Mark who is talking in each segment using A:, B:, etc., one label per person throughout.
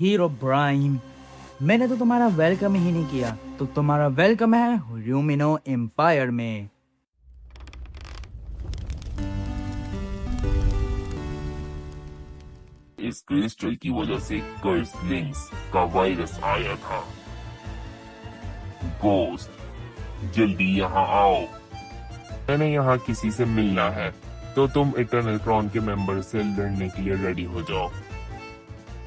A: Hero ब्राइम, मैंने तो तुम्हारा वेलकम ही नहीं किया, तो तुम्हारा वेलकम है ल्यूमिनो एम्पायर में।
B: इस क्रिस्टल की वजह से कर्सलिंग्स का वायरस आया था। गोस्ट, जल्दी यहाँ आओ। मैंने यहाँ किसी से मिलना है, तो तुम इटर्नल क्रॉन के मेंबर से लड़ने के लिए रेडी हो जाओ।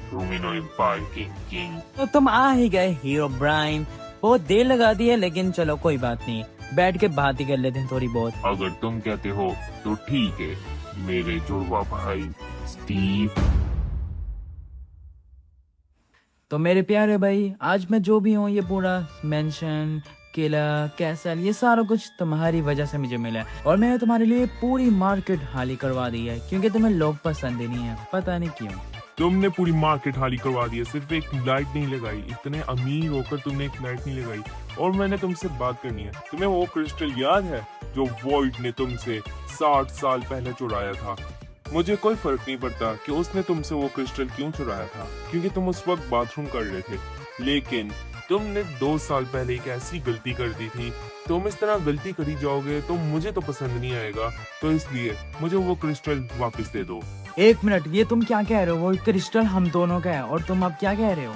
B: ल्यूमिनो एम्पायर के किंग।
A: तो तुम आ ही गए हीरो ब्राइम, बहुत देर लगा दी है, लेकिन चलो कोई बात नहीं, बैठ के बात ही कर लेते हैं थोड़ी बहुत।
B: अगर तुम कहते हो तो ठीक है, मेरे जुड़वा भाई स्टीव।
A: तो मेरे प्यारे भाई, आज मैं जो भी हूँ, ये पूरा मेंशन किला कैसल, ये सारा कुछ तुम्हारी वजह से मुझे मिला है। और मैंने तुम्हारे लिए पूरी मार्केट खाली करवा दी है, क्योंकि तुम्हें लोग पसंद ही नहीं है, पता नहीं क्यों।
C: तुमने पूरी मार्केट खाली करवा दी है, सिर्फ एक लाइट नहीं लगाई। इतने अमीर होकर तुमने एक लाइट नहीं लगाई। और मैंने तुमसे बात करनी है। तुम्हें वो क्रिस्टल याद है जो वॉइड ने तुमसे 60 साल पहले चुराया था? मुझे कोई फर्क नहीं पड़ता कि उसने तुमसे वो क्रिस्टल क्यों चुराया था, क्योंकि तुम उस वक्त बाथरूम कर रहे थे। लेकिन तुमने 2 साल पहले एक ऐसी गलती कर दी थी। तुम इस तरह गलती करी जाओगे तो मुझे तो पसंद नहीं आएगा, तो इसलिए मुझे वो क्रिस्टल वापस दे दो।
A: एक मिनट, ये तुम क्या कह रहे हो? वो क्रिस्टल हम दोनों का है, और तुम अब क्या कह रहे हो?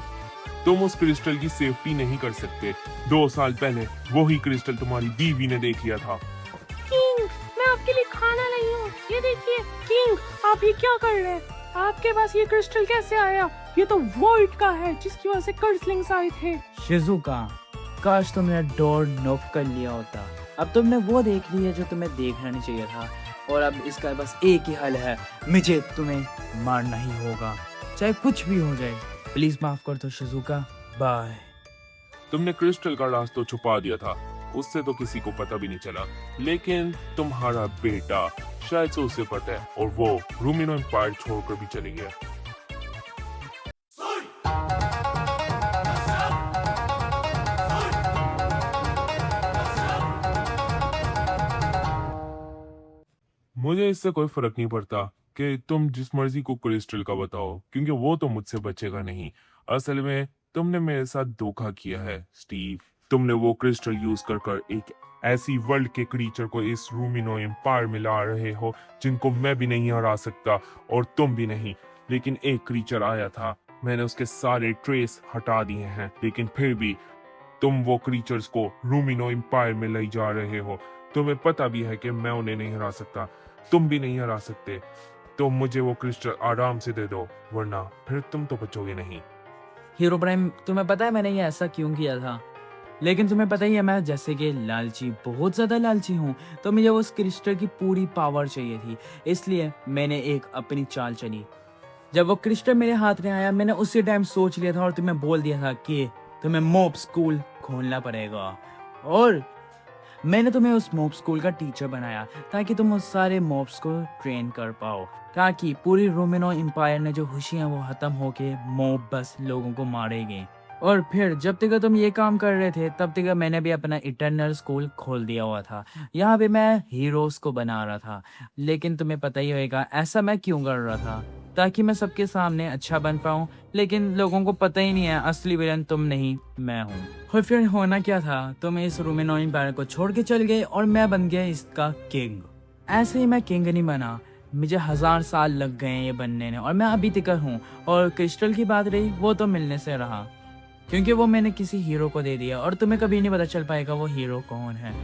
C: तुम उस क्रिस्टल की सेफ्टी नहीं कर सकते। 2 साल पहले वही क्रिस्टल तुम्हारी बीवी ने देख लिया था।
D: किंग, मैं आपके लिए खाना लाई हूँ। ये देखिए किंग, आप ये क्या कर रहे हैं? आपके पास ये क्रिस्टल कैसे आया? ये तो वॉइड का है, जिसकी वजह से कर्सलिंग्स आए थे।
A: शिजुका, काश तुमने डोर नॉक कर लिया होता। अब तुमने वो देख लिया जो तुम्हें देखना नहीं चाहिए था, और अब इसका बस एक ही हल है, मुझे तुम्हें मारना ही होगा, चाहे कुछ भी हो जाए। प्लीज माफ कर दो शिजुका, बाय।
C: तुमने क्रिस्टल का राज तो छुपा दिया था, उससे तो किसी को पता भी नहीं चला। लेकिन तुम्हारा बेटा शायद से उसे पता है, और वो ल्यूमिनो एम्पायर छोड़कर भी चले गया। मुझे इससे कोई फर्क नहीं पड़ता कि तुम जिस मर्जी को क्रिस्टल का बताओ, क्योंकि वो तो मुझसे बचेगा नहीं। असल में तुमने मेरे साथ धोखा किया है स्टीव। तुमने वो क्रिस्टल यूज कर एक ऐसी वर्ल्ड के क्रीचर को इस ल्यूमिनो एम्पायर में ला रहे हो जिनको मैं भी नहीं हरा सकता, और तुम भी नहीं। लेकिन एक क्रीचर आया था, मैंने उसके सारे ट्रेस हटा दिए हैं, लेकिन फिर भी तुम वो क्रीचर्स को ल्यूमिनो एम्पायर में ले जा रहे हो। तुम्हें पता भी है कि मैं उन्हें नहीं हरा सकता, तुम भी नहीं हरा सकते। तो मुझे वो क्रिस्टल आराम से दे दो, वरना फिर तुम तो बचोगे नहीं।
A: हीरो प्राइम, तुम्हें पता है मैंने ये ऐसा क्यों किया था? लेकिन तुम्हें पता ही है, मैं जैसे कि लालची, बहुत ज्यादा लालची हूँ, तो मुझे उस क्रिस्टल की पूरी पावर चाहिए थी, इसलिए मैंने एक अपनी चाल चली। जब वो क्रिस्टल मेरे हाथ में आया, मैंने उसी टाइम सोच लिया था और तुम्हें बोल दिया था कि तुम्हें मॉब स्कूल खोलना पड़ेगा, और मैंने तुम्हें उस मॉब स्कूल का टीचर बनाया ताकि तुम उस सारे मॉब्स को ट्रेन कर पाओ, ताकि पूरी ल्यूमिनो एम्पायर ने जो खुशियां वो खत्म होके मॉब बस लोगों को मारेंगे। और फिर जब तक तुम ये काम कर रहे थे, तब तक मैंने भी अपना इटर्नल स्कूल खोल दिया हुआ था। यहाँ पे मैं हीरोज को बना रहा था, लेकिन तुम्हें पता ही होगा ऐसा मैं क्यों कर रहा था, ताकि मैं सबके सामने अच्छा बन पाऊं। लेकिन लोगों को पता ही नहीं है असली विलन तुम नहीं, मैं हूँ। और फिर होना क्या था, तुम इस ल्यूमिनो एम्पायर को छोड़ के चल गए और मैं बन गया इसका किंग। ऐसे ही मैं किंग नहीं बना, मुझे 1000 साल लग गए ये बनने ने, और मैं अभी तक हूँ। और क्रिस्टल की बात रही, वो तो मिलने से रहा, क्योंकि वो मैंने किसी हीरो को दे दिया, और तुम्हें कभी नहीं पता चल पाएगा वो हीरो कौन है।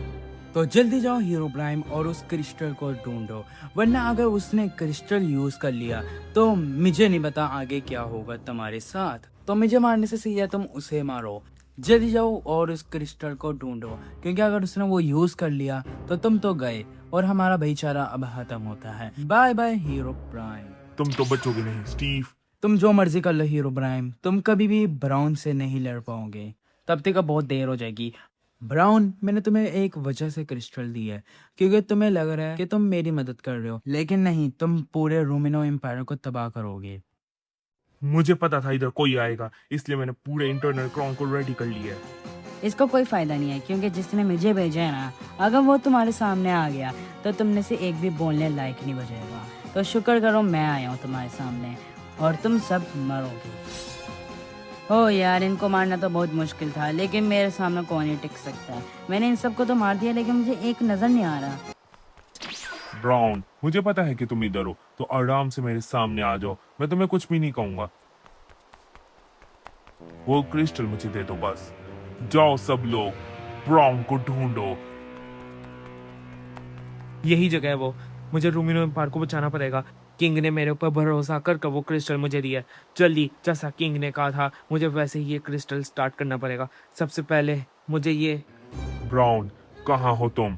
A: तो जल्दी जाओ हीरो प्राइम और उस क्रिस्टल को ढूंढो, वरना अगर उसने क्रिस्टल यूज कर लिया तो मुझे नहीं पता आगे क्या होगा तुम्हारे साथ। तो मुझे मारने से सही है तुम उसे मारो। जल्दी जाओ और उस क्रिस्टल को ढूंढो, क्योंकि अगर उसने वो यूज कर लिया तो तुम तो गए, और हमारा भाईचारा अब खत्म होता है। Bye bye hero prime.
C: तुम तो बचोगे नहीं स्टीव।
A: तुम जो मर्जी कर लो हीरो ब्राइम, तुम कभी भी ब्राउन से नहीं लड़ पाओगे, तब तक बहुत देर हो जाएगी। ब्राउन, मैंने तुम्हें एक वजह से क्रिस्टल दी है, क्योंकि तुम्हें लग रहा है कि तुम मेरी मदद कर रहे हो, लेकिन नहीं, तुम पूरे ल्यूमिनो एम्पायर को तबाह करोगे।
C: मुझे पता था इधर कोई आएगा, इसलिए मैंने पूरे इंटरनल क्रॉन को रेडी कर लिया है।
D: इसको कोई फायदा नहीं है, क्योंकि जिसने मुझे भेजा है ना, अगर वो तुम्हारे सामने आ गया तो तुमने से एक भी बोलने लायक नहीं बचेगा। तो शुक्र करो मैं आया हूँ तुम्हारे सामने, और तुम सब मरोगे।
E: ओ यार, इनको मारना तो बहुत मुश्किल था, लेकिन मेरे सामने कौन ही टिक सकता है। मैंने इन सबको तो मार दिया, लेकिन मुझे एक नजर नहीं आ रहा।
C: ब्राउन, मुझे पता है कि तुम इधर हो, तो आराम से मेरे सामने आ जाओ, मैं तुम्हें कुछ भी नहीं कहूंगा। वो क्रिस्टल मुझे दे दो बस। जाओ सब लोग, ब्राउन को ढूंढो।
A: यही जगह है वो। मुझे रूमिनो एम्पायर को बचाना पड़ेगा। किंग ने मेरे ऊपर भरोसा कर वो क्रिस्टल मुझे दिया है। जल्दी, जैसा किंग ने कहा था, मुझे वैसे ही ये क्रिस्टल स्टार्ट करना पड़ेगा। सबसे पहले मुझे ये,
C: ब्राउन, कहाँ हो तुम?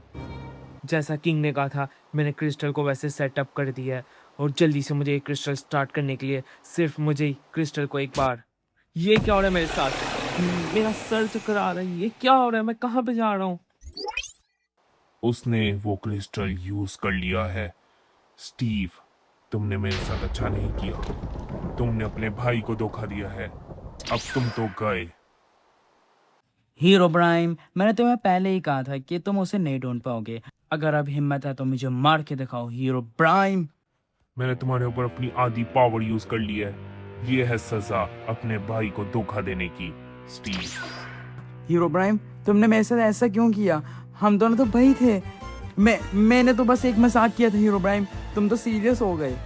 A: जैसा किंग ने कहा था, मैंने क्रिस्टल को वैसे सेटअप कर दिया है। और जल्दी से मुझे ये क्रिस्टल स्टार्ट करने के लिए सिर्फ मुझे क्रिस्टल को एक बार। ये क्या हो रहा है मेरे साथ? मेरा सर चकरा रहा है। ये क्या हो रहा है? मैं कहाँ पे जा रहा हूँ?
C: उसने वो क्रिस्टल यूज कर लिया है। स्टीव, तुमने मेरे साथ अच्छा नहीं किया। तुमने अपने भाई को धोखा दिया है। अब तुम तो गए।
A: हीरो प्राइम, मैंने तुम्हें पहले ही कहा था कि तुम उसे नहीं ढूंढ पाओगे। अगर अब हिम्मत है तो मुझे मार के दिखाओ हीरो प्राइम।
C: मैंने तुम्हारे ऊपर अपनी आधी पावर यूज कर ली है। ये है सजा अपने भाई को धोखा देने की, स्टीव।
A: हीरो प्राइम, तुमने मेरे साथ ऐसा क्यों किया? हम दोनों तो भाई थे। मैंने तो बस एक मजाक किया था हीरो प्राइम, तुम तो सीरियस हो गए।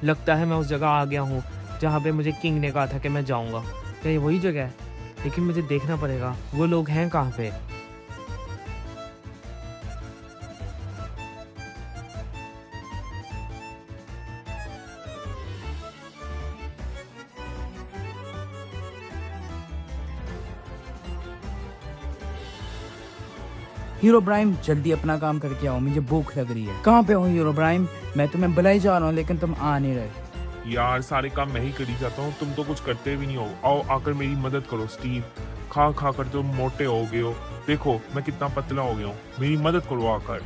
A: लगता है मैं उस जगह आ गया हूँ जहाँ पे मुझे किंग ने कहा था कि मैं जाऊँगा। क्या ये वही जगह है? लेकिन मुझे देखना पड़ेगा वो लोग हैं कहाँ पे। हीरो प्राइम, जल्दी अपना काम करके आओ, मुझे भूख लग रही है। कहाँ पे हो हीरो प्राइम? मैं तुम्हें बुला ही जा रहा हूँ, लेकिन तुम आ नहीं रहे।
C: यार, सारे काम मैं ही करी जाता हूँ, तुम तो कुछ करते भी नहीं हो। आओ आकर मेरी मदद करो स्टीव। खा खा कर तुम मोटे हो गए हो। देखो मैं कितना पतला हो गया हूँ। मेरी मदद करो आकर।